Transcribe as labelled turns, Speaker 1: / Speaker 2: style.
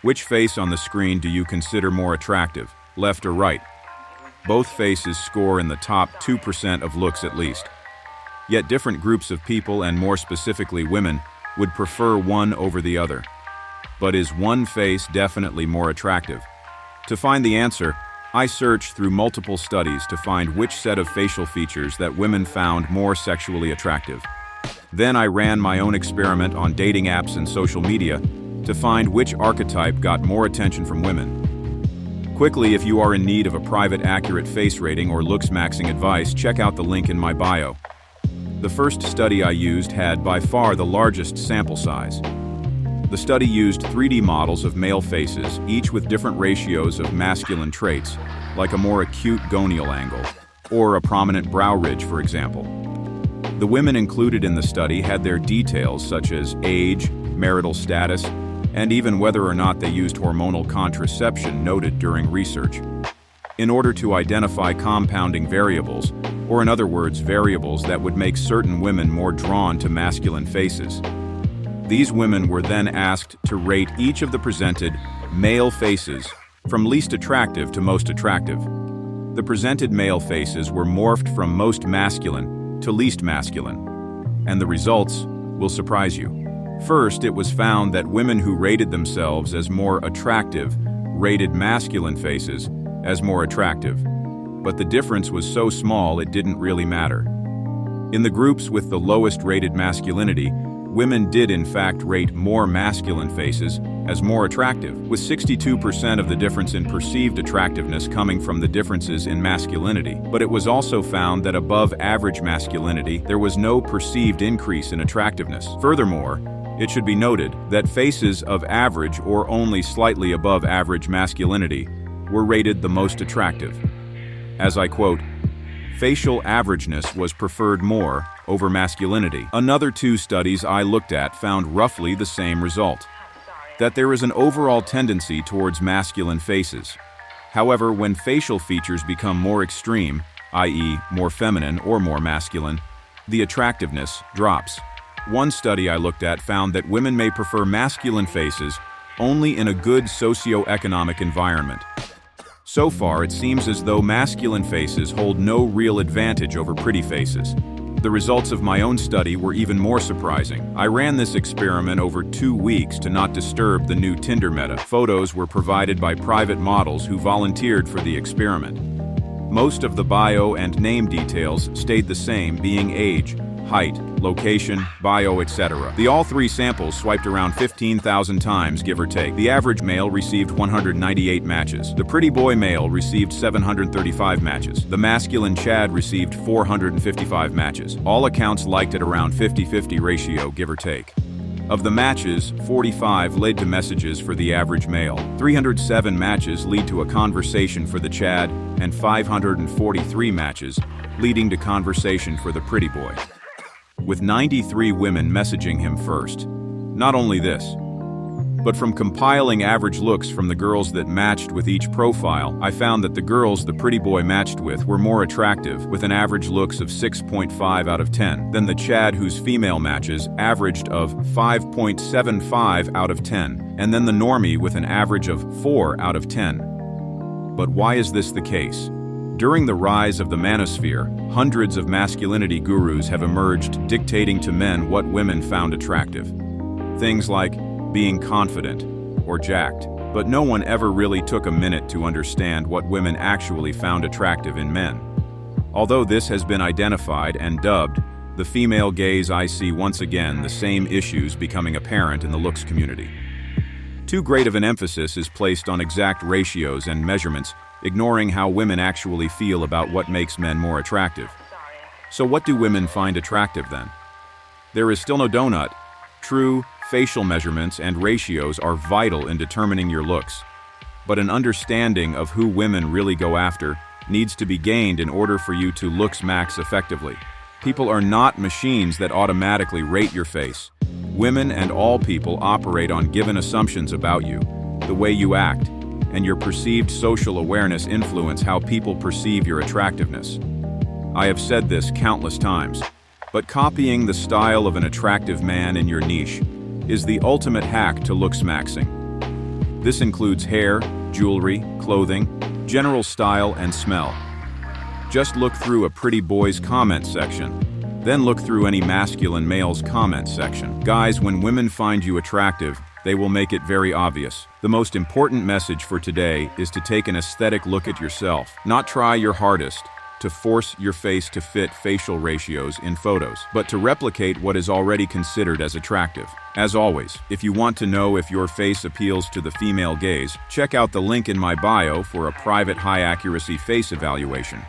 Speaker 1: Which face on the screen do you consider more attractive, left or right? Both faces score in the top 2% of looks at least. Yet different groups of people, and more specifically women, would prefer one over the other. But is one face definitely more attractive? To find the answer, I searched through multiple studies to find which set of facial features that women found more sexually attractive. Then I ran my own experiment on dating apps and social media to find which archetype got more attention from women. Quickly, if you are in need of a private, accurate face rating or looks maxing advice, check out the link in my bio. The first study I used had by far the largest sample size. The study used 3D models of male faces, each with different ratios of masculine traits, like a more acute gonial angle, or a prominent brow ridge, for example. The women included in the study had their details such as age, marital status, and even whether or not they used hormonal contraception noted during research. In order to identify compounding variables, or in other words, variables that would make certain women more drawn to masculine faces. These women were then asked to rate each of the presented male faces from least attractive to most attractive. The presented male faces were morphed from most masculine to least masculine, and the results will surprise you. First, it was found that women who rated themselves as more attractive rated masculine faces as more attractive, but the difference was so small it didn't really matter. In the groups with the lowest rated masculinity, women did in fact rate more masculine faces as more attractive, with 62% of the difference in perceived attractiveness coming from the differences in masculinity. But it was also found that above average masculinity, there was no perceived increase in attractiveness. Furthermore, it should be noted that faces of average or only slightly above average masculinity were rated the most attractive. As I quote, "Facial averageness was preferred more over masculinity." Another two studies I looked at found roughly the same result, that there is an overall tendency towards masculine faces. However, when facial features become more extreme, i.e., more feminine or more masculine, the attractiveness drops. One study I looked at found that women may prefer masculine faces only in a good socio-economic environment. So far, it seems as though masculine faces hold no real advantage over pretty faces. The results of my own study were even more surprising. I ran this experiment over 2 weeks to not disturb the new Tinder meta. Photos were provided by private models who volunteered for the experiment. Most of the bio and name details stayed the same, being age, height, location, bio, etc. The all three samples swiped around 15,000 times, give or take. The average male received 198 matches. The pretty boy male received 735 matches. The masculine Chad received 455 matches. All accounts liked at around 50-50 ratio, give or take. Of the matches, 45 led to messages for the average male. 307 matches lead to a conversation for the Chad, and 543 matches leading to conversation for the pretty boy, with 93 women messaging him first. Not only this, but from compiling average looks from the girls that matched with each profile, I found that the girls the pretty boy matched with were more attractive, with an average looks of 6.5 out of 10, than the Chad whose female matches averaged of 5.75 out of 10, and then the normie with an average of 4 out of 10. But why is this the case? During the rise of the manosphere, hundreds of masculinity gurus have emerged dictating to men what women found attractive. Things like being confident or jacked. But no one ever really took a minute to understand what women actually found attractive in men. Although this has been identified and dubbed the female gaze, I see once again the same issues becoming apparent in the looks community. Too great of an emphasis is placed on exact ratios and measurements, ignoring how women actually feel about what makes men more attractive. So what do women find attractive then? There is still no donut. True, facial measurements and ratios are vital in determining your looks, but an understanding of who women really go after needs to be gained in order for you to looks max effectively. People are not machines that automatically rate your face. Women and all people operate on given assumptions about you, the way you act, and your perceived social awareness influence how people perceive your attractiveness. I have said this countless times, but copying the style of an attractive man in your niche is the ultimate hack to looks maxing. This includes hair, jewelry, clothing, general style, and smell. Just look through a pretty boy's comment section. Then look through any masculine male's comment section. Guys, when women find you attractive, they will make it very obvious. The most important message for today is to take an aesthetic look at yourself. Not try your hardest to force your face to fit facial ratios in photos, but to replicate what is already considered as attractive. As always, if you want to know if your face appeals to the female gaze, check out the link in my bio for a private high-accuracy face evaluation.